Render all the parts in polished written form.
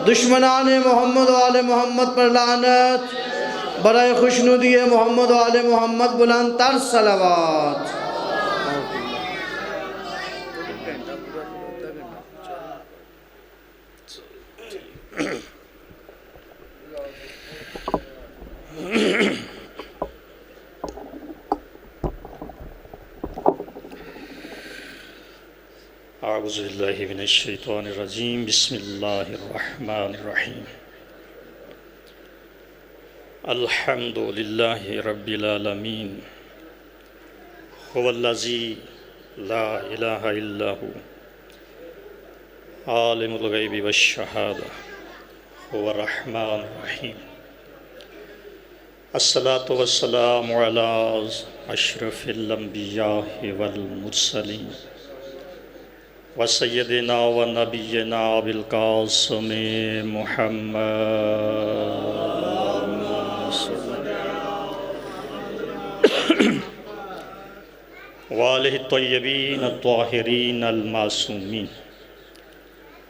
دشمنان محمد و آل محمد پر لعنت، برائے خوشنودی محمد و آل محمد بلند تر صلوات۔ اعوذ باللہ من الشیطان الرجیم، بسم اللہ الرحمن الرحیم۔ الحمد للہ رب العالمین، هو الذی لا الہ الا هو، عالم الغیب والشہادہ، هو الرحمن الرحیم۔ الصلاة والسلام علی اشرف الانبیاء والمرسلین، وسیدنا و نبینا بالقاسم محمد وآلہ الطیبین الطاہرین المعصومین،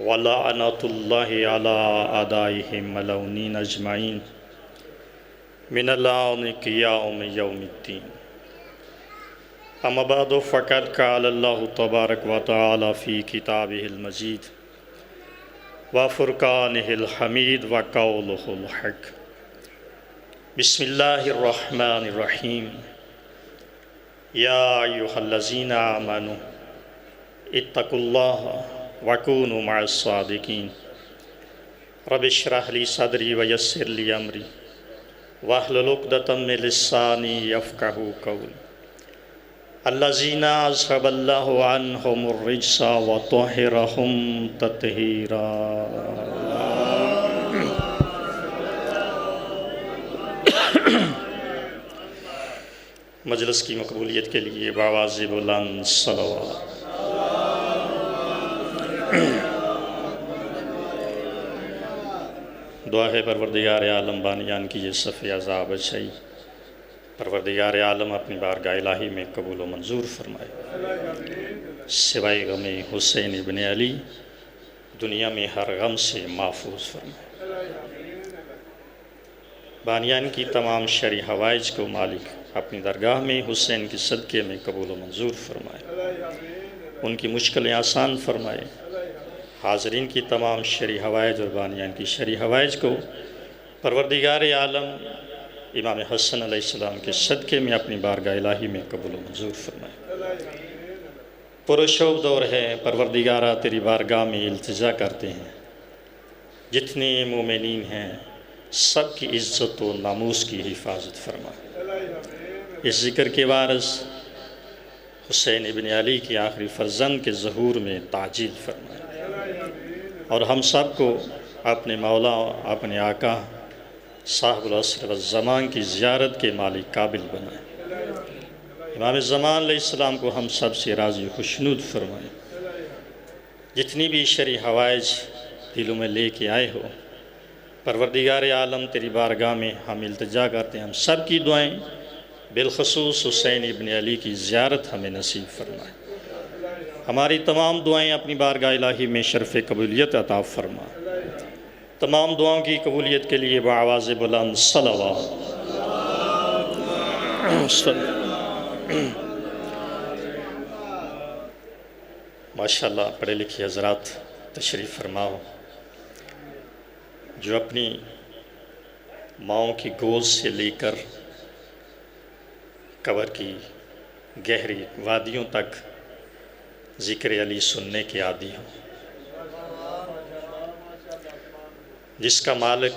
ولعنۃ اللہ علی اعدائہم ملعونین اجمعین، من الآن قیام یوم الدین۔ اما بعد فقد قال اللہ تبارک و تعالی فی کتابہ المجید وفرقانہ الحمید وقولہ الحق۔ بسم اللہ الرحمن الرحیم۔ یا ایہا الذین آمنوا اتقوا اللہ وکونوا مع الصادقین۔ رب اشرح لی صدری ویسر لی امری واحلل عقدۃ من لسانی یفقہوا قولی۔ الذین اذھب اللہ عنہم الرجس وطہرہم تطہیرا۔ مجلس کی مقبولیت کے لیے بآواز بلند صلوات۔ دعا ہے پروردگار عالم بانیان کی یہ صف عذاب اچھائی پروردگار عالم اپنی بارگاہ الہی میں قبول و منظور فرمائے، سوائے غم حسین ابن علی دنیا میں ہر غم سے محفوظ فرمائے۔ بانیان کی تمام شرعی حوائج کو مالک اپنی درگاہ میں حسین کے صدقے میں قبول و منظور فرمائے، ان کی مشکلیں آسان فرمائے۔ حاضرین کی تمام شرعی حوائج اور بانیان کی شرعی حوائج کو پروردگار عالم امام حسن علیہ السلام کے صدقے میں اپنی بارگاہ الہی میں قبول و منظور فرمائے۔ پرشوق دور ہے، پروردگارہ تیری بارگاہ میں التجا کرتے ہیں، جتنے مومنین ہیں سب کی عزت و ناموس کی حفاظت فرمائے۔ اس ذکر کے وارث حسین ابن علی کی آخری فرزند کے ظہور میں تعجیل فرمائے، اور ہم سب کو اپنے مولا اپنے آقا صاحب العصر والزمان کی زیارت کے مالک قابل بنائے۔ امام زمان علیہ السلام کو ہم سب سے راضی خوشنود فرمائے۔ جتنی بھی شرعی حوائج دلوں میں لے کے آئے ہو، پروردگار عالم تیری بارگاہ میں ہم التجا کرتے ہیں، ہم سب کی دعائیں بالخصوص حسین ابن علی کی زیارت ہمیں نصیب فرمائے۔ ہماری تمام دعائیں اپنی بارگاہ الہی میں شرف قبولیت عطا فرما۔ تمام دعاؤں کی قبولیت کے لیے بآواز بلند صلوات۔ ماشاءاللہ پڑھے لکھے حضرات تشریف فرماؤ، جو اپنی ماؤں کی گود سے لے کر قبر کی گہری وادیوں تک ذکر علی سننے کے عادی ہوں، جس کا مالک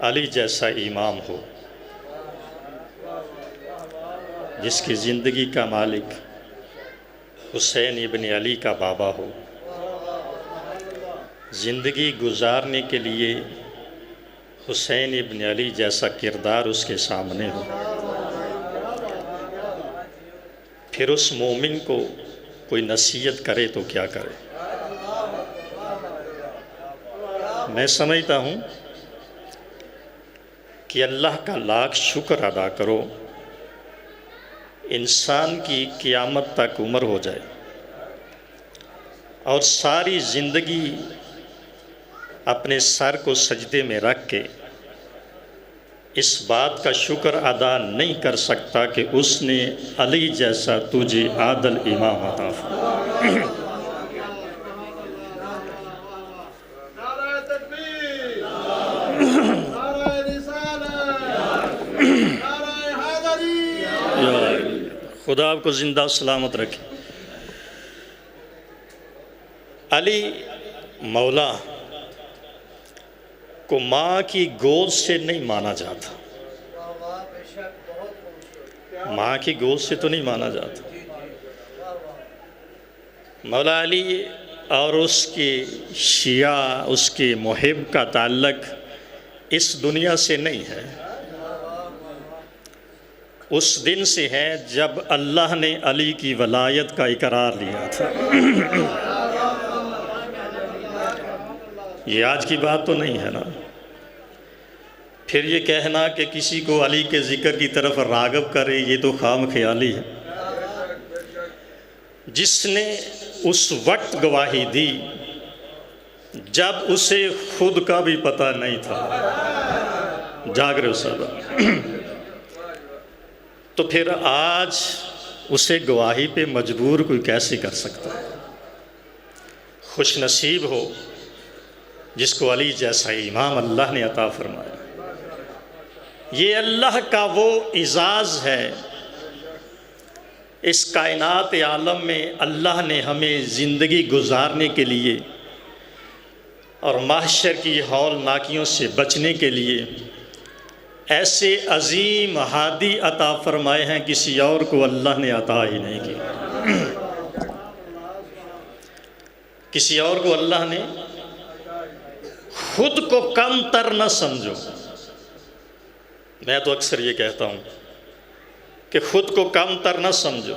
علی جیسا امام ہو، جس کی زندگی کا مالک حسین ابن علی کا بابا ہو، زندگی گزارنے کے لیے حسین ابن علی جیسا کردار اس کے سامنے ہو، پھر اس مومن کو کوئی نصیحت کرے تو کیا کرے؟ میں سمجھتا ہوں کہ اللہ کا لاکھ شکر ادا کرو، انسان کی قیامت تک عمر ہو جائے اور ساری زندگی اپنے سر کو سجدے میں رکھ کے اس بات کا شکر ادا نہیں کر سکتا کہ اس نے علی جیسا تجھے عادل امام عطا فرمایا۔ خدا آپ کو زندہ سلامت رکھے۔ علی مولا کو ماں کی گود سے نہیں مانا جاتا، ماں کی گود سے تو نہیں مانا جاتا۔ مولا علی اور اس کے شیعہ، اس کے محب کا تعلق اس دنیا سے نہیں ہے، اس دن سے ہے جب اللہ نے علی کی ولایت کا اقرار لیا تھا۔ یہ آج کی بات تو نہیں ہے نا۔ پھر یہ کہنا کہ کسی کو علی کے ذکر کی طرف راغب کرے، یہ تو خام خیالی ہے۔ جس نے اس وقت گواہی دی جب اسے خود کا بھی پتہ نہیں تھا، جاگ رہے ہو صاحب، تو پھر آج اسے گواہی پہ مجبور کوئی کیسے کر سکتا ہے؟ خوش نصیب ہو جس کو علی جیسا امام اللہ نے عطا فرمایا۔ یہ اللہ کا وہ اعزاز ہے، اس کائنات عالم میں اللہ نے ہمیں زندگی گزارنے کے لیے اور محشر کی ہولناکیوں سے بچنے کے لیے ایسے عظیم ہادی عطا فرمائے ہیں، کسی اور کو اللہ نے عطا ہی نہیں کی، کسی اور کو اللہ نے۔ خود کو کم تر نہ سمجھو، میں تو اکثر یہ کہتا ہوں کہ خود کو کم تر نہ سمجھو،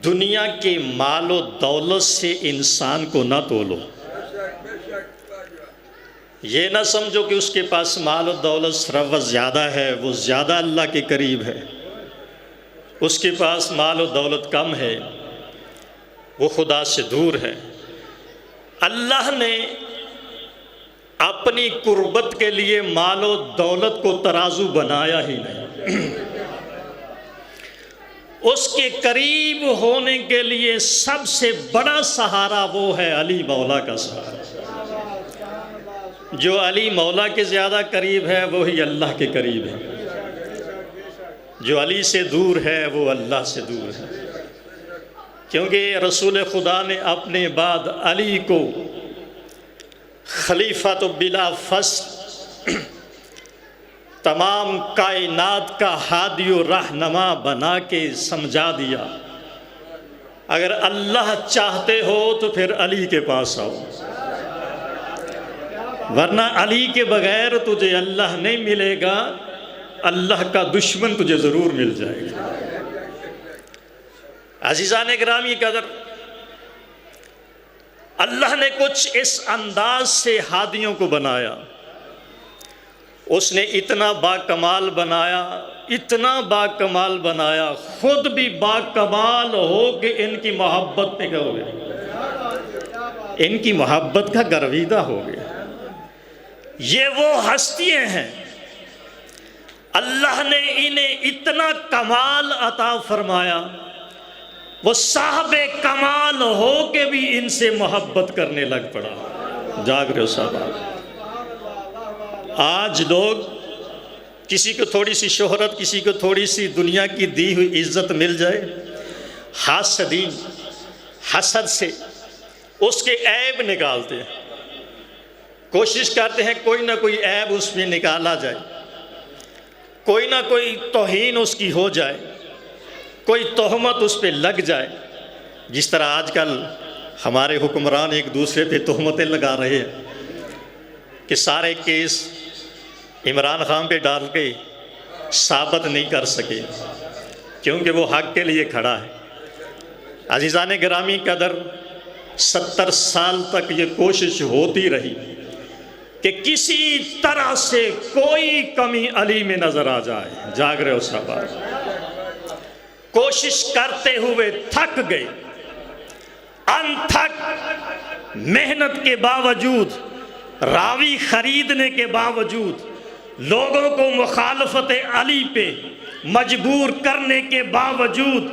دنیا کے مال و دولت سے انسان کو نہ تولو۔ یہ نہ سمجھو کہ اس کے پاس مال و دولت ثروت زیادہ ہے، وہ زیادہ اللہ کے قریب ہے، اس کے پاس مال و دولت کم ہے، وہ خدا سے دور ہے۔ اللہ نے اپنی قربت کے لیے مال و دولت کو ترازو بنایا ہی نہیں، اس کے قریب ہونے کے لیے سب سے بڑا سہارا وہ ہے علی مولا کا سہارا۔ جو علی مولا کے زیادہ قریب ہے وہی اللہ کے قریب ہے، جو علی سے دور ہے وہ اللہ سے دور ہے، کیونکہ رسول خدا نے اپنے بعد علی کو خلیفۃ بلا فصل، تمام کائنات کا ہادی و رہنما بنا کے سمجھا دیا۔ اگر اللہ چاہتے ہو تو پھر علی کے پاس آؤ، ورنہ علی کے بغیر تجھے اللہ نہیں ملے گا، اللہ کا دشمن تجھے ضرور مل جائے گا۔ عزیزان گرامی قدر، اللہ نے کچھ اس انداز سے ہادیوں کو بنایا، اس نے اتنا با کمال بنایا، اتنا با کمال بنایا، خود بھی با کمال ہو کہ ان کی محبت میں کیا ہو گیا، ان کی محبت کا گرویدہ ہو گیا۔ یہ وہ ہستیاں ہیں، اللہ نے انہیں اتنا کمال عطا فرمایا، وہ صاحب کمال ہو کے بھی ان سے محبت کرنے لگ پڑا۔ جاگ رہے ہو صاحب؟ آج لوگ کسی کو تھوڑی سی شہرت، کسی کو تھوڑی سی دنیا کی دی ہوئی عزت مل جائے، حاسدین حسد سے اس کے عیب نکالتے ہیں، کوشش کرتے ہیں کوئی نہ کوئی عیب اس میں نکالا جائے، کوئی نہ کوئی توہین اس کی ہو جائے، کوئی تہمت اس پہ لگ جائے۔ جس طرح آج کل ہمارے حکمران ایک دوسرے پہ تہمتیں لگا رہے ہیں کہ سارے کیس عمران خان پہ ڈال کے ثابت نہیں کر سکے، کیونکہ وہ حق کے لیے کھڑا ہے۔ عزیزان گرامی قدر، 70 سال تک یہ کوشش ہوتی رہی کہ کسی طرح سے کوئی کمی علی میں نظر آ جائے۔ جاگ رہے ہو صاحب؟ کوشش کرتے ہوئے تھک گئے، انتھک محنت کے باوجود راوی خریدنے کے باوجود، لوگوں کو مخالفت علی پہ مجبور کرنے کے باوجود،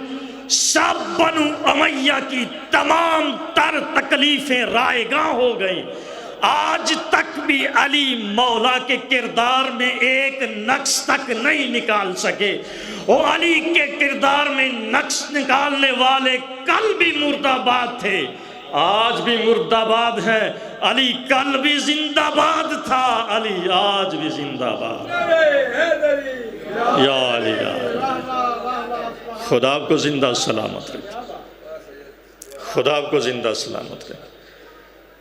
سب بنو امیہ کی تمام تر تکلیفیں رائگاں ہو گئیں، آج تک بھی علی مولا کے کردار میں ایک نقص تک نہیں نکال سکے۔ وہ علی کے کردار میں نقص نکالنے والے کل بھی مرد آباد تھے، آج بھی مرد آباد ہے۔ علی کل بھی زندہ باد تھا، علی آج بھی زندہ باد۔ یا علی یا علی، خدا آپ کو زندہ سلامت رکھے، خدا آپ کو زندہ سلامت رکھے۔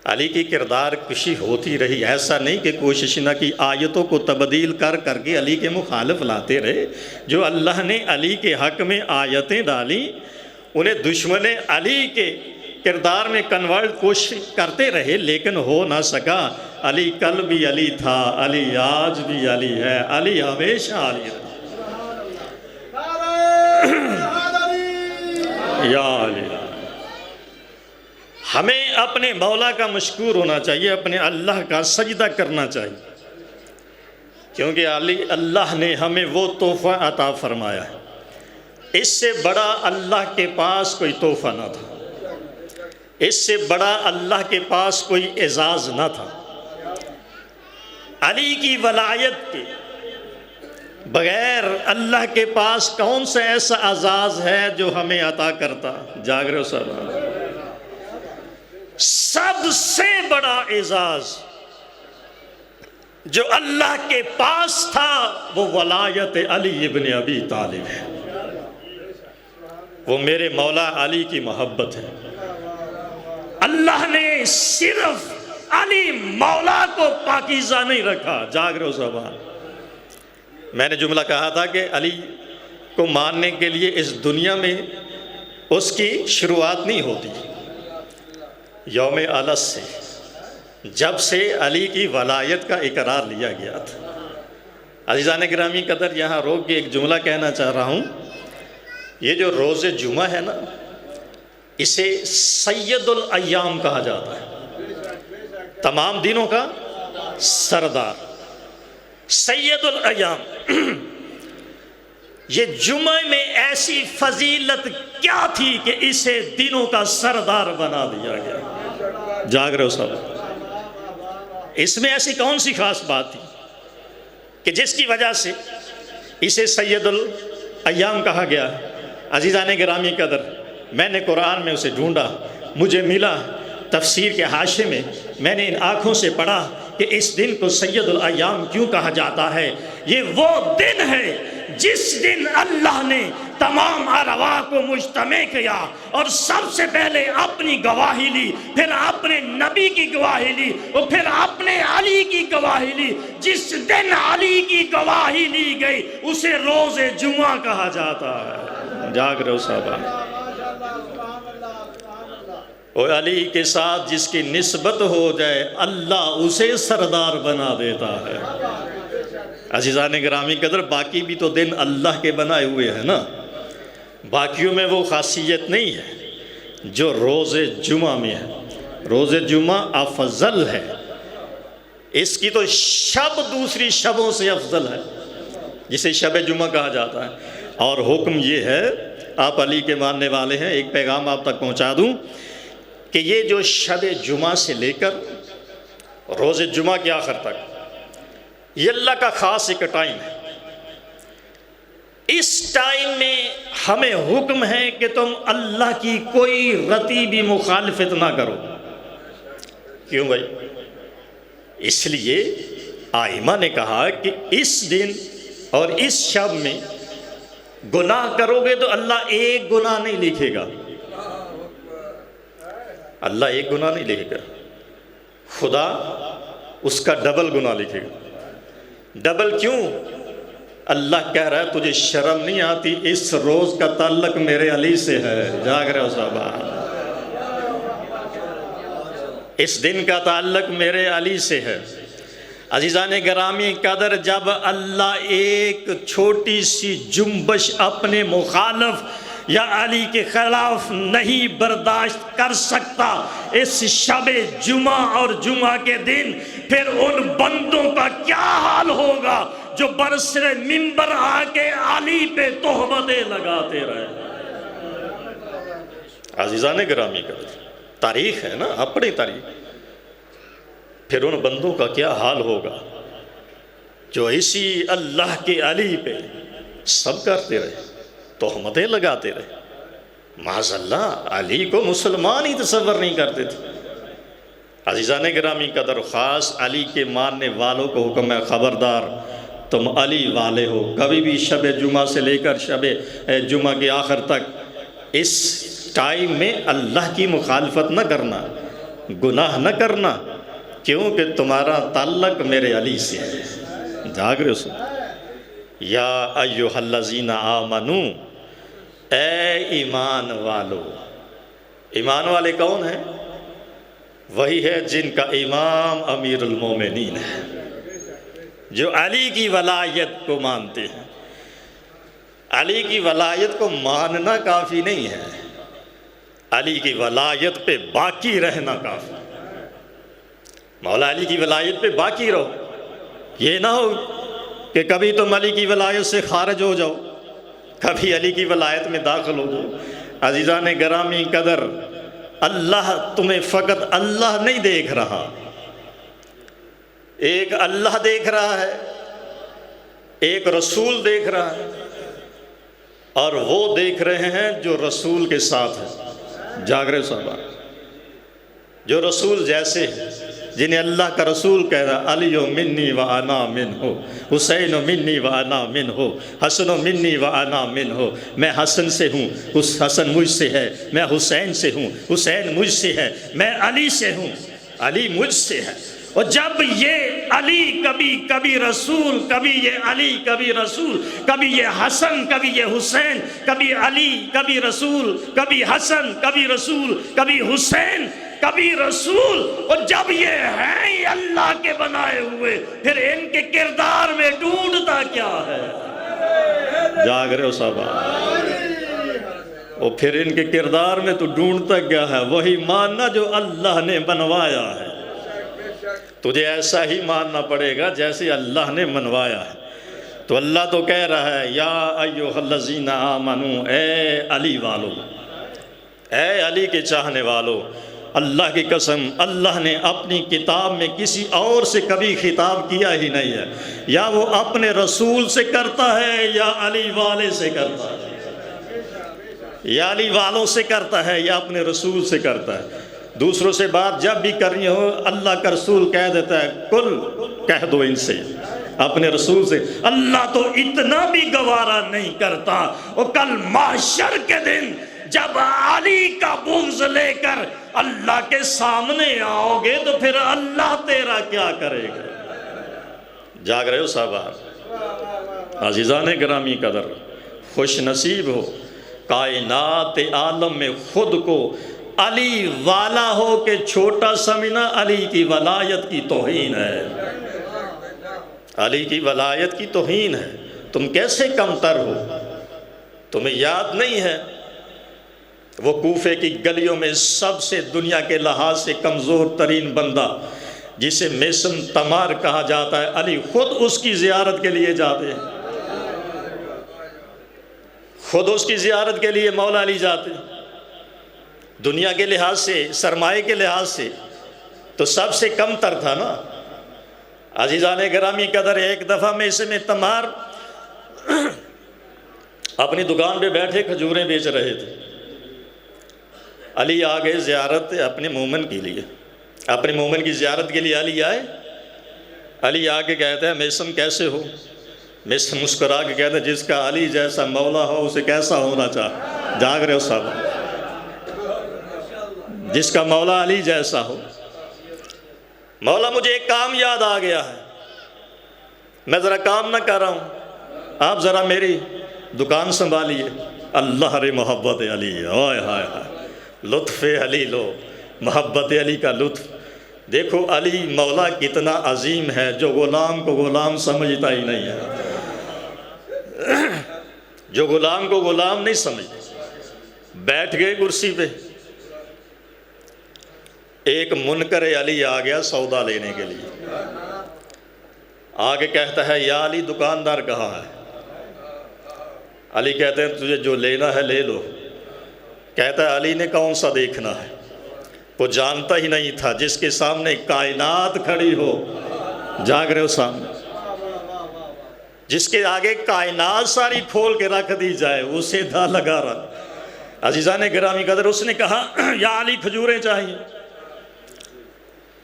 علی کی کردار کشی ہوتی رہی، ایسا نہیں کہ کوشش نہ کی، آیتوں کو تبدیل کر کر کے علی کے مخالف لاتے رہے۔ جو اللہ نے علی کے حق میں آیتیں ڈالی، انہیں دشمن علی کے کردار میں کنورٹ کوشش کرتے رہے، لیکن ہو نہ سکا۔ علی کل بھی علی تھا، علی آج بھی علی ہے، علی ہمیشہ علی رہا۔ یا علی، ہمیں اپنے مولا کا مشکور ہونا چاہیے، اپنے اللہ کا سجدہ کرنا چاہیے، کیونکہ اللہ نے ہمیں وہ تحفہ عطا فرمایا ہے۔ اس سے بڑا اللہ کے پاس کوئی تحفہ نہ تھا، اس سے بڑا اللہ کے پاس کوئی اعزاز نہ تھا۔ علی کی ولایت کے بغیر اللہ کے پاس کون سا ایسا اعزاز ہے جو ہمیں عطا کرتا؟ جاگ رہے ہو سب؟ سب سے بڑا اعزاز جو اللہ کے پاس تھا وہ ولایت علی ابن ابی طالب ہے، وہ میرے مولا علی کی محبت ہے۔ اللہ نے صرف علی مولا کو پاکیزہ نہیں رکھا۔ جاگ رہے ہو زبان؟ میں نے جملہ کہا تھا کہ علی کو ماننے کے لیے اس دنیا میں اس کی شروعات نہیں ہوتی، یوم الس سے، جب سے علی کی ولایت کا اقرار لیا گیا تھا۔ عزیزان گرامی قدر، یہاں روک کے ایک جملہ کہنا چاہ رہا ہوں۔ یہ جو روز جمعہ ہے نا، اسے سید الایام کہا جاتا ہے، تمام دنوں کا سردار، سید الایام۔ یہ جمعہ میں ایسی فضیلت کیا تھی کہ اسے دنوں کا سردار بنا دیا گیا؟ جاگ رہے ہو سب؟ اس میں ایسی کون سی خاص بات تھی کہ جس کی وجہ سے اسے سید الایام کہا گیا؟ عزیزان گرامی قدر، میں نے قرآن میں اسے ڈھونڈا، مجھے ملا تفسیر کے حاشے میں، میں نے ان آنکھوں سے پڑھا کہ اس دن کو سید الایام کیوں کہا جاتا ہے۔ یہ وہ دن ہے جس دن اللہ نے تمام ارواح کو مجتمع کیا اور سب سے پہلے اپنی گواہی لی، پھر اپنے نبی کی گواہی لی اور پھر اپنے علی کی گواہی لی۔ جس دن علی کی گواہی لی گئی اسے روز جمعہ کہا جاتا ہے۔ جاگ رہے ہو صاحب؟ اور علی کے ساتھ جس کی نسبت ہو جائے اللہ اسے سردار بنا دیتا ہے۔ عزیزان گرامی قدر، باقی بھی تو دن اللہ کے بنائے ہوئے ہیں نا، باقیوں میں وہ خاصیت نہیں ہے جو روز جمعہ میں ہے۔ روز جمعہ افضل ہے، اس کی تو شب دوسری شبوں سے افضل ہے، جسے شب جمعہ کہا جاتا ہے۔ اور حکم یہ ہے، آپ علی کے ماننے والے ہیں، ایک پیغام آپ تک پہنچا دوں کہ یہ جو شب جمعہ سے لے کر روز جمعہ کے آخر تک، یہ اللہ کا خاص ایک ٹائم ہے۔ اس ٹائم میں ہمیں حکم ہے کہ تم اللہ کی کوئی رتی بھی مخالفت نہ کرو۔ کیوں بھائی؟ اس لیے آئمہ نے کہا کہ اس دن اور اس شب میں گناہ کرو گے تو اللہ ایک گناہ نہیں لکھے گا، اللہ ایک گناہ نہیں لکھے گا، خدا اس کا ڈبل گناہ لکھے گا۔ ڈبل کیوں؟ اللہ کہہ رہا ہے تجھے شرم نہیں آتی؟ اس روز کا تعلق میرے علی سے ہے۔ جاگ رہے ہو صاحب؟ اس دن کا تعلق میرے علی سے ہے۔ عزیزان گرامی قدر، جب اللہ ایک چھوٹی سی جنبش اپنے مخالف یا علی کے خلاف نہیں برداشت کر سکتا، اس شب جمعہ اور جمعہ کے دن پھر ان بندوں کا کیا حال ہوگا جو برسر منبر آ کے علی پہ تہمتیں لگاتے رہے۔ عزیزان گرامی کا تاریخ ہے نا، اپنی تاریخ۔ پھر ان بندوں کا کیا حال ہوگا جو اسی اللہ کے علی پہ سب کرتے رہے، تہمتیں لگاتے رہے۔ معاذ اللہ، علی کو مسلمان ہی تصور نہیں کرتے تھے۔ عزیزان گرامی قدر، خاص علی کے ماننے والوں کو حکم ہے، خبردار تم علی والے ہو، کبھی بھی شب جمعہ سے لے کر شب جمعہ کے آخر تک اس ٹائم میں اللہ کی مخالفت نہ کرنا، گناہ نہ کرنا، کیونکہ تمہارا تعلق میرے علی سے ہے۔ جاگ رہے ہو؟ یا ایھا الذین آمنو، اے ایمان والو۔ ایمان والے کون ہیں؟ وہی ہے جن کا امام امیر المومنین ہے، جو علی کی ولایت کو مانتے ہیں۔ علی کی ولایت کو ماننا کافی نہیں ہے، علی کی ولایت پہ باقی رہنا کافی۔ مولا علی کی ولایت پہ باقی رہو، یہ نہ ہو کہ کبھی تم علی کی ولایت سے خارج ہو جاؤ، کبھی علی کی ولایت میں داخل ہو جاؤ۔ عزیزان گرامی قدر، اللہ تمہیں فقط اللہ نہیں دیکھ رہا، ایک اللہ دیکھ رہا ہے، ایک رسول دیکھ رہا ہے، اور وہ دیکھ رہے ہیں جو رسول کے ساتھ ہے۔ جاگ رہے صاحبہ، جو رسول جیسے ہیں، جنہیں اللہ کا رسول کہہ رہا، علی منی و انا منہ، حسین منی و انا منہ، حسن منی و انا منہ۔ میں حسن سے ہوں، حسن مجھ سے ہے، میں حسین سے ہوں، حسین مجھ سے ہے، میں علی سے ہوں، علی مجھ سے ہے۔ اور جب یہ علی کبھی رسول، کبھی یہ علی کبھی رسول، کبھی یہ حسن کبھی یہ حسین، کبھی علی کبھی رسول، کبھی حسن کبھی رسول، کبھی حسین کبھی رسول، اور جب یہ ہیں ہی اللہ کے بنائے ہوئے، پھر ان کے کردار میں ڈھونڈتا کیا ہے؟ جاگ رہے ہو صاحبہ؟ اور پھر ان کے کردار میں تو ڈھونڈتا کیا ہے؟ وہی ماننا جو اللہ نے بنوایا ہے۔ تجھے ایسا ہی ماننا پڑے گا جیسے اللہ نے منوایا ہے۔ تو اللہ تو کہہ رہا ہے، یا ایھا الذین آمنو، اے علی والو، اے علی کے چاہنے والو۔ اللہ کی قسم، اللہ نے اپنی کتاب میں کسی اور سے کبھی خطاب کیا ہی نہیں ہے، یا وہ اپنے رسول سے کرتا ہے یا علی والے سے کرتا ہے، یا علی والوں سے کرتا ہے یا اپنے رسول سے کرتا ہے۔ دوسروں سے بات جب بھی کرنی ہو، اللہ کا رسول کہہ دیتا ہے، کل کہہ دو ان سے، اپنے رسول سے۔ اللہ تو اتنا بھی گوارا نہیں کرتا، اور کل محشر کے دن جب علی کا بغض لے کر اللہ کے سامنے آؤ گے تو پھر اللہ تیرا کیا کرے گا؟ جاگ رہے ہو صاحبہ؟ عزیزان گرامی قدر، خوش نصیب ہو کائنات عالم میں خود کو علی والا ہو کے چھوٹا سمجھنا علی کی ولایت کی توہین ہے، علی کی ولایت کی توہین ہے۔ تم کیسے کم تر ہو؟ تمہیں یاد نہیں ہے وہ کوفے کی گلیوں میں سب سے دنیا کے لحاظ سے کمزور ترین بندہ جسے میسن تمار کہا جاتا ہے، علی خود اس کی زیارت کے لیے جاتے ہیں، خود اس کی زیارت کے لیے مولا علی جاتے ہیں۔ دنیا کے لحاظ سے، سرمایہ کے لحاظ سے تو سب سے کم تر تھا نا۔ عزیزان گرامی قدر، ایک دفعہ میسن تمار اپنی دکان پہ بیٹھے کھجوریں بیچ رہے تھے، علی آگے زیارت اپنے مومن کے لیے، اپنے مومن کی زیارت کے لیے علی آئے۔ علی آگے کہتے ہیں، میسن کیسے ہو؟ میسن مسکرا کے کہتے ہیں، جس کا علی جیسا مولا ہو اسے کیسا ہونا چاہے؟ جاگ رہے ہو صاحب؟ جس کا مولا علی جیسا ہو۔ مولا مجھے ایک کام یاد آ گیا ہے، میں ذرا کام نہ کر رہا ہوں، آپ ذرا میری دکان سنبھالیے۔ اللہ رے محبت علی، ہائے ہائے ہائے، لطف علی لو، محبت علی کا لطف دیکھو۔ علی مولا کتنا عظیم ہے جو غلام کو غلام سمجھتا ہی نہیں ہے، جو غلام کو غلام نہیں سمجھتا۔ بیٹھ گئے کرسی پہ. ایک منکر علی آ گیا سودا لینے کے لیے. آگے کہتا ہے یا علی دکاندار کہاں ہے؟ علی کہتے ہیں تجھے جو لینا ہے لے لو. کہتا ہے علی نے کون سا دیکھنا ہے؟ وہ جانتا ہی نہیں تھا جس کے سامنے کائنات کھڑی ہو. جاگ رہے ہو سامنے؟ جس کے آگے کائنات ساری کھول کے رکھ دی جائے اسے دھا لگا رہا. عزیزان گرامی قدر اس نے کہا یا علی کھجوریں چاہیے.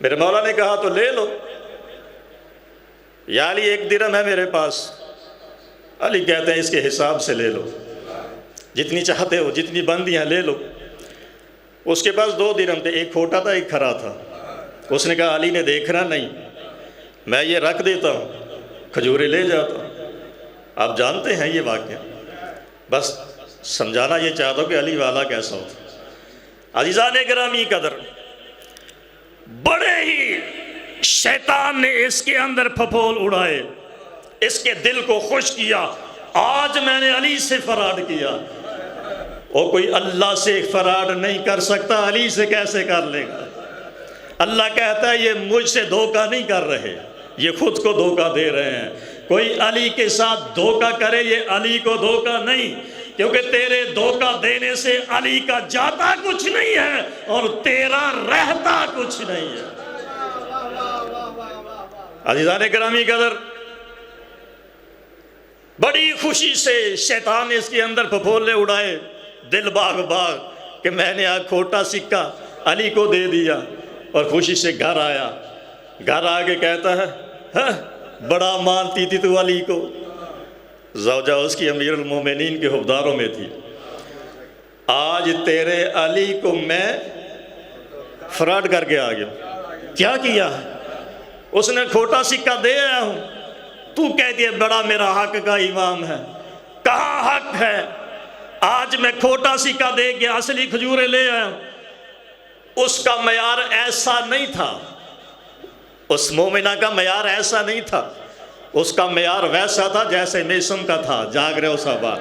میرے مولا نے کہا تو لے لو. یا علی 1 درہم ہے میرے پاس. علی کہتے ہیں اس کے حساب سے لے لو، جتنی چاہتے ہو، جتنی بندی ہیں لے لو. اس کے پاس 2 درہم تھے، ایک کھوٹا تھا ایک کھرا تھا. اس نے کہا علی نے دیکھنا نہیں، میں یہ رکھ دیتا ہوں، کھجوریں لے جاتا ہوں. آپ جانتے ہیں یہ واقعہ، بس سمجھانا یہ چاہتا ہوں کہ علی والا کیسا ہوتا. عزیزان گرامی قدر، بڑے ہی شیطان نے اس کے اندر پھپھول اڑائے، اس کے دل کو خوش کیا. آج میں نے علی سے فراڈ کیا. اور کوئی اللہ سے فراڈ نہیں کر سکتا، علی سے کیسے کر لے گا؟ اللہ کہتا ہے یہ مجھ سے دھوکہ نہیں کر رہے، یہ خود کو دھوکہ دے رہے ہیں. کوئی علی کے ساتھ دھوکہ کرے یہ علی کو دھوکہ نہیں، کیونکہ تیرے دھوکہ دینے سے علی کا جاتا کچھ نہیں ہے اور تیرا رہتا کچھ نہیں ہے. عزیزان گرامی قدر، بڑی خوشی سے شیطان نے اس کے اندر پھپھولے اڑائے، دل باغ باغ کہ میں نے آج کھوٹا سکہ علی کو دے دیا. اور خوشی سے گھر آیا. گھر آگے کہتا ہے بڑا مانتی تھی تو علی کو. زوجہ اس کی امیر المومنین کے حبداروں میں تھی. آج تیرے علی کو میں فراڈ کر کے آ گیا. کیا کیا ہے؟ اس نے کھوٹا سکہ دے آیا ہوں، تو کہتی ہے بڑا میرا حق کا امام ہے. کہاں حق ہے؟ آج میں کھوٹا سکہ دے کے اصلی کھجوریں لے آیا ہوں. اس کا معیار ایسا نہیں تھا، اس مومنہ کا معیار ایسا نہیں تھا. اس کا معیار ویسا تھا جیسے میسم کا تھا. جاگ رہے ہو صاحبہ؟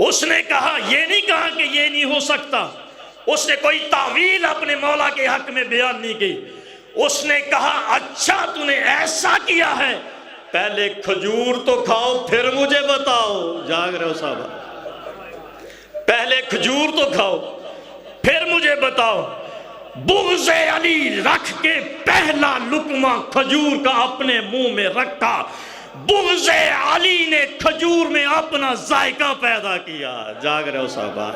اس نے کہا، یہ نہیں کہا کہ یہ نہیں ہو سکتا. اس نے کوئی تعویل اپنے مولا کے حق میں بیان نہیں کی. اس نے کہا اچھا تو نے ایسا کیا ہے، پہلے کھجور تو کھاؤ پھر مجھے بتاؤ. جاگ رہے ہو صاحبہ؟ پہلے کھجور تو کھاؤ پھر مجھے بتاؤ. بغض علی رکھ کے پہلا لقمہ کھجور کا اپنے منہ میں رکھا. بغض علی نے کھجور میں اپنا ذائقہ پیدا کیا. جاگ رہے ہو صاحبہ؟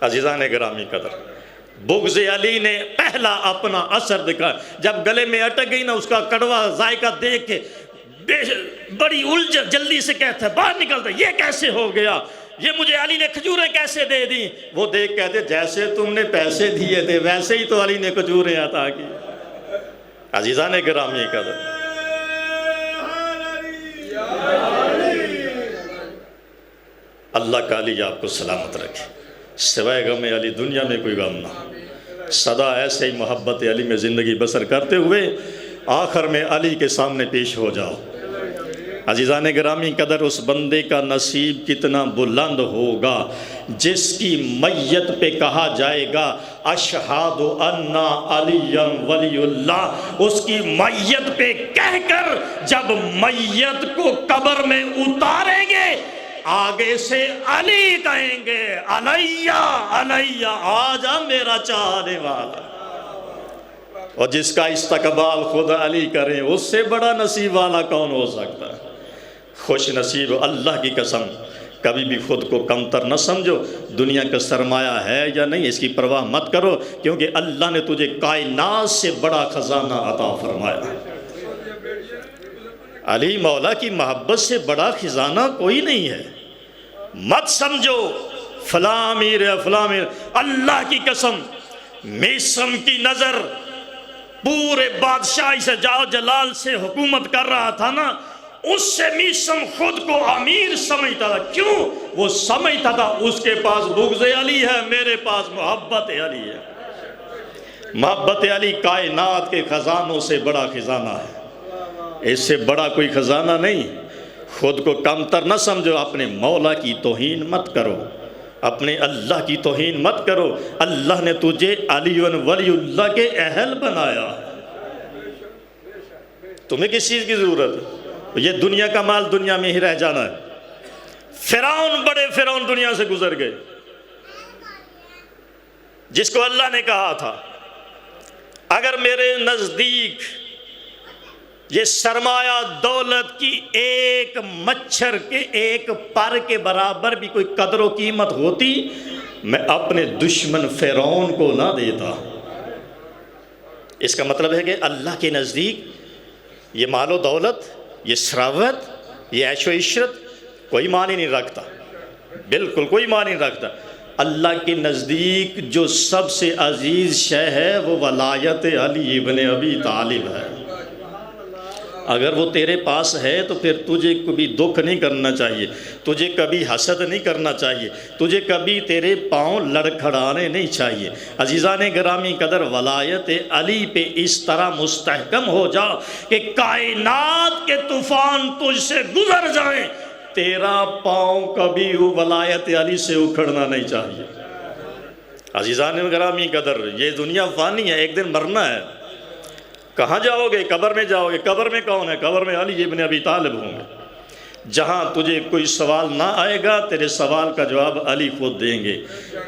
عزیزان گرامی قدر، بغض علی نے پہلا اپنا اثر دکھا. جب گلے میں اٹک گئی نا اس کا کڑوا ذائقہ دیکھ کے بڑی الجھ جلدی سے کہتا ہے، باہر نکلتا ہے، یہ کیسے ہو گیا؟ یہ مجھے علی نے کھجوریں کیسے دے دی؟ وہ دیکھ کہتے جیسے تم نے پیسے دیے تھے ویسے ہی تو علی نے کھجوریں عطا کی. عزیزان گرامی قدر، اللہ کا علی آپ کو سلامت رکھے. سوائے غم علی دنیا میں کوئی غم نہ. سدا ایسے ہی محبت علی میں زندگی بسر کرتے ہوئے آخر میں علی کے سامنے پیش ہو جاؤ. عزیزان گرامی قدر، اس بندے کا نصیب کتنا بلند ہوگا جس کی میت پہ کہا جائے گا اشہد ان علی ولی اللہ. اس کی میت پہ کہہ کر جب میت کو قبر میں اتاریں گے آگے سے علی کہیں گے، علیہ علیہ آجا میرا چاہنے والا. اور جس کا استقبال خود علی کریں اس سے بڑا نصیب والا کون ہو سکتا ہے؟ خوش نصیب. اللہ کی قسم کبھی بھی خود کو کمتر نہ سمجھو. دنیا کا سرمایہ ہے یا نہیں اس کی پرواہ مت کرو، کیونکہ اللہ نے تجھے کائنات سے بڑا خزانہ عطا فرمایا. علی مولا کی محبت سے بڑا خزانہ کوئی نہیں ہے. مت سمجھو فلاں امیر ہے فلاں امیر. اللہ کی قسم میسم کی نظر پورے بادشاہی سے جاؤ جلال سے حکومت کر رہا تھا نا، اس سے میسم خود کو امیر سمجھتا تھا. کیوں؟ وہ سمجھتا تھا اس کے پاس بغض علی ہے، میرے پاس محبت علی ہے. محبت علی کائنات کے خزانوں سے بڑا خزانہ ہے، اس سے بڑا کوئی خزانہ نہیں. خود کو کمتر نہ سمجھو، اپنے مولا کی توہین مت کرو. اپنے اللہ کی توہین مت کرو، اللہ نے تجھے علی ولی اللہ کے اہل بنایا ہے، تمہیں کس چیز کی ضرورت ہے؟ یہ دنیا کا مال دنیا میں ہی رہ جانا ہے۔ فرعون، بڑے فرعون دنیا سے گزر گئے، جس کو اللہ نے کہا تھا اگر میرے نزدیک یہ سرمایہ دولت کی ایک مچھر کے ایک پر کے برابر بھی کوئی قدر و قیمت ہوتی، میں اپنے دشمن فرعون کو نہ دیتا۔ اس کا مطلب ہے کہ اللہ کے نزدیک یہ مال و دولت، یہ ثروت، یہ عیش و عشرت کوئی معنی نہیں رکھتا، بالکل کوئی معنی نہیں رکھتا۔ اللہ کے نزدیک جو سب سے عزیز شے ہے وہ ولایت علی ابن ابی طالب ہے۔ اگر وہ تیرے پاس ہے تو پھر تجھے کبھی دکھ نہیں کرنا چاہیے، تجھے کبھی حسد نہیں کرنا چاہیے، تجھے کبھی تیرے پاؤں لڑکھڑانے نہیں چاہیے۔ عزیزان گرامی قدر، ولایت علی پہ اس طرح مستحکم ہو جا کہ کائنات کے طوفان تجھ سے گزر جائیں، تیرا پاؤں کبھی ولایت علی سے اکھڑنا نہیں چاہیے۔ عزیزان گرامی قدر، یہ دنیا فانی ہے، ایک دن مرنا ہے۔ کہاں جاؤ گے؟ قبر میں جاؤ گے۔ قبر میں کون ہے؟ قبر میں علی ابن ابی طالب ہوں گے۔ جہاں تجھے کوئی سوال نہ آئے گا، تیرے سوال کا جواب علی خود دیں گے،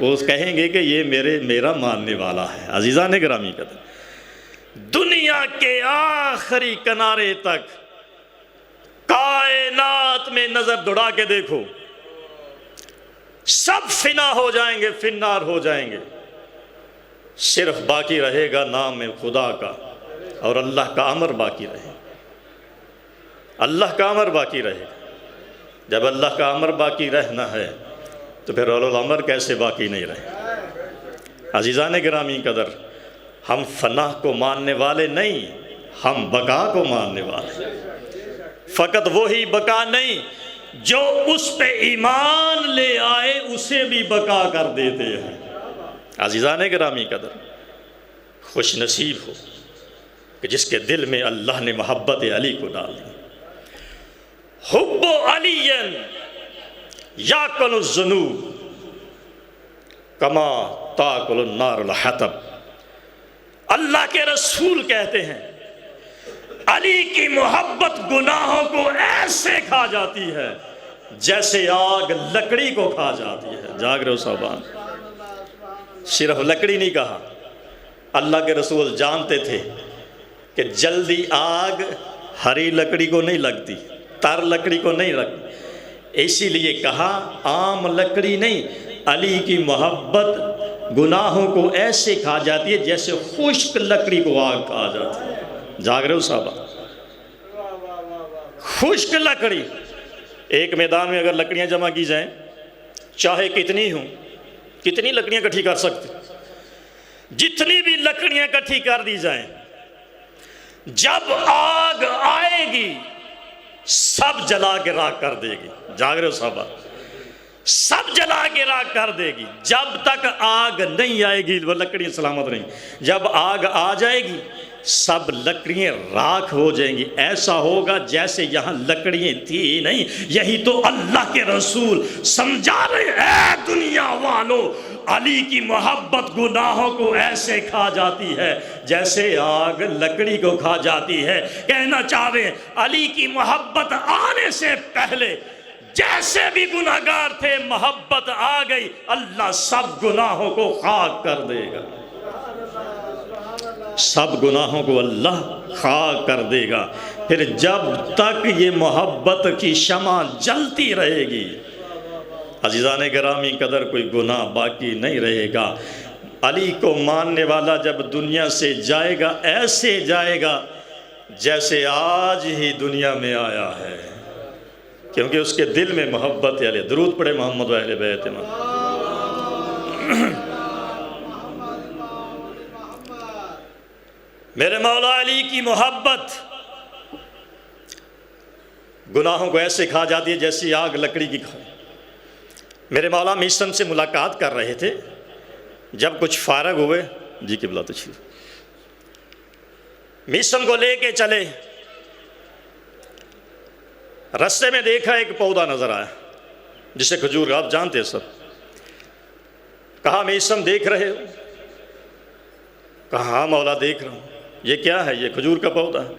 وہ کہیں گے کہ یہ میرا ماننے والا ہے۔ عزیزان گرامی قدر، دنیا کے آخری کنارے تک کائنات میں نظر دوڑا کے دیکھو، سب فنا ہو جائیں گے، فنار ہو جائیں گے، صرف باقی رہے گا نام خدا کا اور اللہ کا امر باقی رہے گا۔ اللہ کا امر باقی رہے گا۔ جب اللہ کا امر باقی رہنا ہے تو پھر اولو الامر کیسے باقی نہیں رہے؟ عزیزان گرامی قدر، ہم فنا کو ماننے والے نہیں، ہم بقا کو ماننے والے۔ فقط وہی بقا نہیں، جو اس پہ ایمان لے آئے اسے بھی بقا کر دیتے ہیں۔ عزیزان گرامی قدر، خوش نصیب ہو کہ جس کے دل میں اللہ نے محبت علی کو ڈال دی۔ حب علی یاکل الذنوب کما تاکل النار الحطب۔ اللہ کے رسول کہتے ہیں علی کی محبت گناہوں کو ایسے کھا جاتی ہے جیسے آگ لکڑی کو کھا جاتی ہے۔ جاگ رہے ہو صاحبان؟ صرف لکڑی نہیں کہا، اللہ کے رسول جانتے تھے کہ جلدی آگ ہری لکڑی کو نہیں لگتی، تر لکڑی کو نہیں لگتی، اسی لیے کہا عام لکڑی نہیں، علی کی محبت گناہوں کو ایسے کھا جاتی ہے جیسے خشک لکڑی کو آگ کھا جاتی ہے۔ جاگ رہے ہو صاحبہ؟ خشک لکڑی، ایک میدان میں اگر لکڑیاں جمع کی جائیں، چاہے کتنی ہوں، کتنی لکڑیاں اکٹھی کر سکتے، جتنی بھی لکڑیاں اکٹھی کر دی جائیں، جب آگ آئے گی سب جلا کے راکھ کر دے گی۔ جاگ رہے ہو صاحبہ؟ سب جلا کے راکھ کر دے گی۔ جب تک آگ نہیں آئے گی وہ لکڑیاں سلامت رہیں، جب آگ آ جائے گی سب لکڑیاں راکھ ہو جائیں گی، ایسا ہوگا جیسے یہاں لکڑیاں تھی نہیں۔ یہی تو اللہ کے رسول سمجھا رہے ہیں، اے دنیا والو، علی کی محبت گناہوں کو ایسے کھا جاتی ہے جیسے آگ لکڑی کو کھا جاتی ہے۔ کہنا چاہے علی کی محبت آنے سے پہلے جیسے بھی گناہگار تھے، محبت آ گئی اللہ سب گناہوں کو خاک کر دے گا، سب گناہوں کو اللہ خاک کر دے گا۔ پھر جب تک یہ محبت کی شمع جلتی رہے گی، عزیزان گرامی قدر، کوئی گناہ باقی نہیں رہے گا۔ علی کو ماننے والا جب دنیا سے جائے گا ایسے جائے گا جیسے آج ہی دنیا میں آیا ہے، کیونکہ اس کے دل میں محبت علی۔ درود پڑھے محمد و اہل بیت محمد۔ میرے مولا علی کی محبت گناہوں کو ایسے کھا جاتی ہے جیسی آگ لکڑی کی کھائے۔ میرے مولا میسم سے ملاقات کر رہے تھے، جب کچھ فارغ ہوئے، جی قبلہ تشریف، میسم کو لے کے چلے، رستے میں دیکھا ایک پودا نظر آیا جسے کھجور، آپ جانتے ہیں سب، کہا میسم دیکھ رہے ہو؟ کہا ہاں مولا دیکھ رہا ہوں۔ یہ کیا ہے؟ یہ کھجور کا پودا ہے۔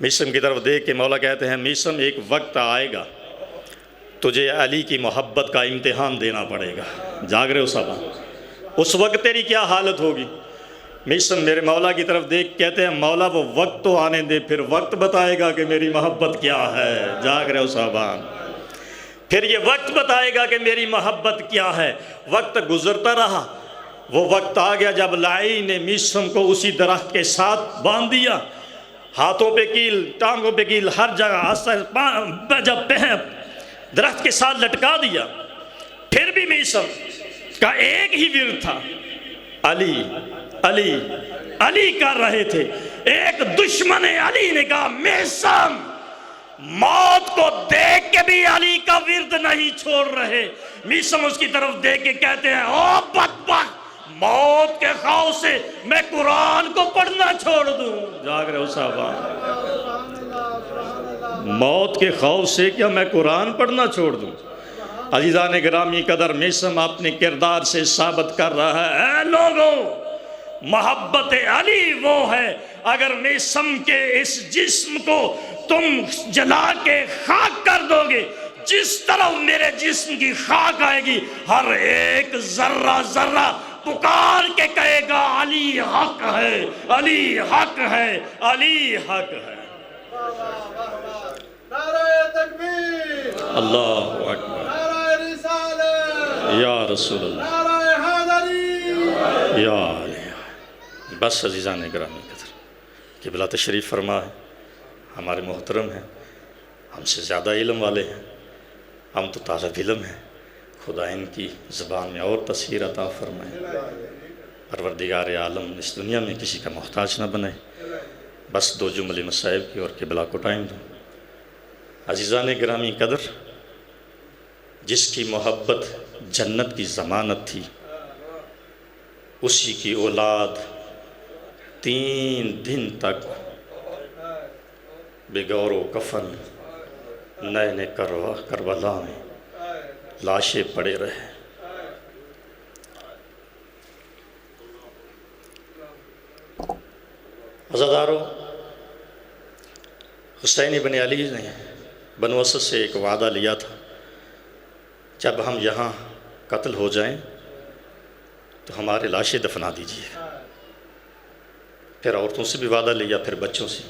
میسم کی طرف دیکھ کے مولا کہتے ہیں میسم ایک وقت آئے گا تجھے علی کی محبت کا امتحان دینا پڑے گا۔ جاگ رہے ہو صاحب؟ اس وقت تیری کیا حالت ہوگی؟ میسم میرے مولا کی طرف دیکھ کہتے ہیں مولا وہ وقت تو آنے دے، پھر وقت بتائے گا کہ میری محبت کیا ہے۔ جاگ رہے ہو صاحبان؟ پھر یہ وقت بتائے گا کہ میری محبت کیا ہے۔ وقت گزرتا رہا، وہ وقت آ گیا جب لائی نے میسم کو اسی درخت کے ساتھ باندھ دیا، ہاتھوں پہ کیل، ٹانگوں پہ کیل، ہر جگہ جب درخت کے ساتھ لٹکا دیا۔ پھر بھی میسم کا ایک ہی ورد تھا، علی علی علی کر رہے تھے۔ ایک دشمن علی نے کہا میسم موت کو دیکھ کے بھی علی کا ورد نہیں چھوڑ رہے۔ میسم اس کی طرف دیکھ کے کہتے ہیں او بدبخت، موت کے خوف سے میں قرآن کو پڑھنا چھوڑ دوں۔ جاگ رہے ہو صاحبہ؟ موت کے خوف سے کیا میں قرآن پڑھنا چھوڑ دوں؟ عزیزان گرامی قدر، میسم اپنے کردار سے ثابت کر رہا ہے اے لوگوں، محبت علی وہ ہے اگر میسم کے اس جسم کو تم جلا کے خاک کر دو گے، جس طرح میرے جسم کی خاک آئے گی، ہر ایک ذرہ ذرہ پکار کے کہے گا علی حق ہے، علی حق ہے، علی حق ہے۔ نعرہ تکبیر، اللہ اکبر، نعرہ رسالت، یا رسول اللہ، نعرہ حیدری۔ یا علی۔ بس عزیزان گرامی قدر، قبلہ تشریف فرما ہے، ہمارے محترم ہیں، ہم سے زیادہ علم والے ہیں، ہم تو طالب علم ہیں، خدا ان کی زبان میں اور تسہیر عطا فرمائے۔ پروردگار عالم اس دنیا میں کسی کا محتاج نہ بنائے۔ بس دو جملے مصائب کی اور قبلہ کو ٹائم دوں۔ عزیزان گرامی قدر، جس کی محبت جنت کی ضمانت تھی، اسی کی اولاد 3 دن تک بغور و کفن نئے کربلا میں لاشیں پڑے رہے۔ عزادارو، حسین ابن علی نے بنو اسد سے ایک وعدہ لیا تھا، جب ہم یہاں قتل ہو جائیں تو ہمارے لاشیں دفنا دیجیے۔ پھر عورتوں سے بھی وعدہ لیا، پھر بچوں سے،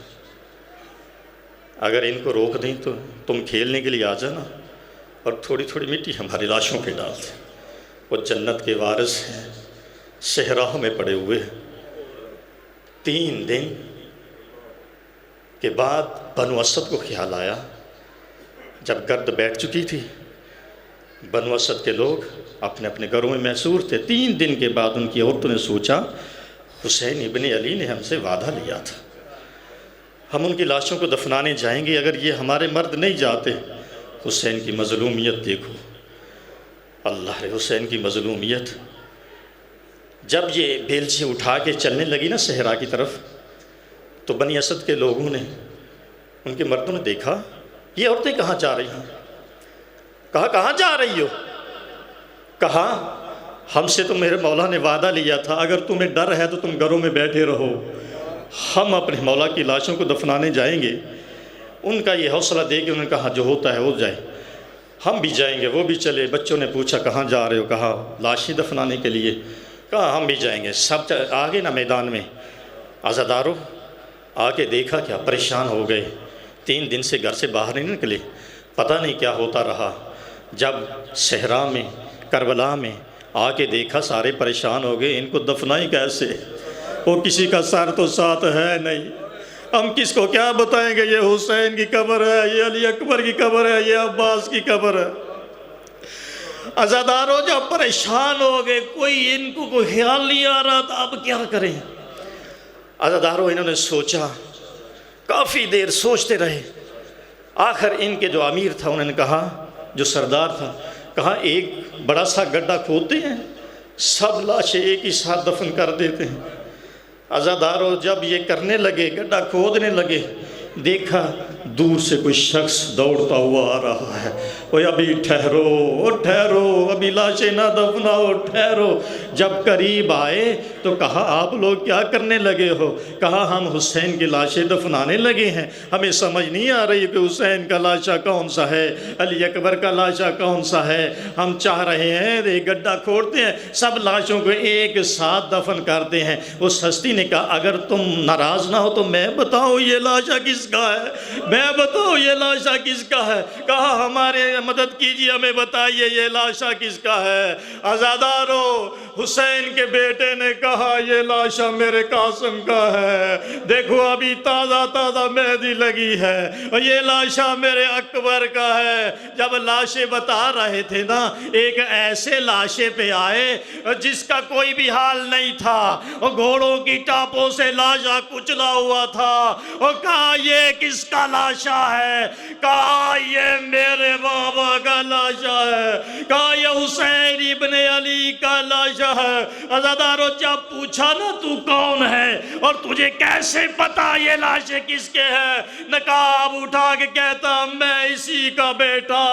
اگر ان کو روک دیں تو تم کھیلنے کے لیے آ جانا اور تھوڑی تھوڑی مٹی ہماری لاشوں پہ ڈال دیں۔ وہ جنت کے وارث ہیں، صحراؤں میں پڑے ہوئے ہیں۔ 3 دن کے بعد بنو اسد کو خیال آیا، جب گرد بیٹھ چکی تھی، بنو اسد کے لوگ اپنے اپنے گھروں میں محصور تھے۔ 3 دن کے بعد ان کی عورتوں نے سوچا حسین ابن علی نے ہم سے وعدہ لیا تھا، ہم ان کی لاشوں کو دفنانے جائیں گے، اگر یہ ہمارے مرد نہیں جاتے۔ حسین کی مظلومیت دیکھو، اللہ حسین کی مظلومیت۔ جب یہ بیلچیں اٹھا کے چلنے لگی نا صحرا کی طرف، تو بنی اسد کے لوگوں نے، ان کے مردوں نے دیکھا یہ عورتیں کہاں جا رہی ہیں۔ کہا کہاں جا رہی ہو؟ کہا ہم سے تو میرے مولا نے وعدہ لیا تھا، اگر تمہیں ڈر ہے تو تم گھروں میں بیٹھے رہو، ہم اپنے مولا کی لاشوں کو دفنانے جائیں گے۔ ان کا یہ حوصلہ دے کے انہوں نے کہا جو ہوتا ہے ہو جائے، ہم بھی جائیں گے۔ وہ بھی چلے۔ بچوں نے پوچھا کہاں جا رہے ہو؟ کہا لاشیں دفنانے کے لیے۔ کہا ہم بھی جائیں گے۔ سب آگے نا میدان میں۔ عزادارو آ کے دیکھا کیا پریشان ہو گئے، 3 دن سے گھر سے باہر نہیں نکلے، پتہ نہیں کیا ہوتا رہا۔ جب صحرا میں کربلا میں آ کے دیکھا سارے پریشان ہو گئے، ان کو دفنائیں کیسے؟ وہ کسی کا سر تو ساتھ ہے نہیں، ہم کس کو کیا بتائیں گے یہ حسین کی قبر ہے، یہ علی اکبر کی قبر ہے، یہ عباس کی قبر ہے۔ عزادارو جب پریشان ہو گئے، کوئی ان کو کوئی خیال نہیں آ رہا تھا اب کیا کریں۔ عزادارو انہوں نے سوچا، کافی دیر سوچتے رہے۔ آخر ان کے جو امیر تھا انہوں نے کہا، جو سردار تھا، کہا ایک بڑا سا گڈھا کھودتے ہیں، سب لاشیں ایک ہی ساتھ دفن کر دیتے ہیں۔ عزادارو جب یہ کرنے لگے، گڈھا کھودنے لگے، دیکھا دور سے کوئی شخص دوڑتا ہوا آ رہا ہے، اوہ ابھی ٹھہرو ٹھہرو، ابھی لاشیں نہ دفناؤ، ٹھہرو۔ جب قریب آئے تو کہا آپ لوگ کیا کرنے لگے ہو؟ کہا ہم حسین کی لاشیں دفنانے لگے ہیں، ہمیں سمجھ نہیں آ رہی کہ حسین کا لاشا کون سا ہے، علی اکبر کا لاشا کون سا ہے، ہم چاہ رہے ہیں ایک گڈھا کھوڑتے ہیں، سب لاشوں کو ایک ساتھ دفن کرتے ہیں۔ اس ہستی نے کہا اگر تم ناراض نہ ہو تو میں بتاؤں یہ لاشا کس کا ہے، میں بتاؤں یہ لاشا کس کا ہے؟ کہا ہمارے مدد کیجیے، ہمیں بتائیے یہ لاشا کس کا ہے۔ عزادارو، حسین کے بیٹے نے کہا یہ لاشا میرے قاسم کا ہے، دیکھو ابھی تازہ تازہ مہندی لگی ہے، اور یہ لاشا میرے اکبر کا ہے۔ جب لاشیں بتا رہے تھے نا، ایک ایسے لاشے پہ آئے جس کا کوئی بھی حال نہیں تھا، اور گھوڑوں کی ٹاپوں سے لاشا کچلا ہوا تھا، اور کہا یہ کس کا لاشا ہے؟ کہا یہ میرے بابا کا لاشا ہے، کہا یہ حسین ابن علی کا لاشا ہے۔ عزادارو، جب پوچھا نا تو کون ہے اور تجھے کیسے پتا یہ لاشیں کس کے ہیں، نقاب اٹھا کے کہتا میں اسی کا بیٹا،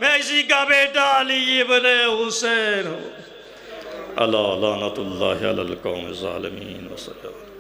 میں اسی کا بیٹا علی ابن حسین ہوں۔ اللہ لعنت اللہ علی القوم الظالمین وصلی اللہ۔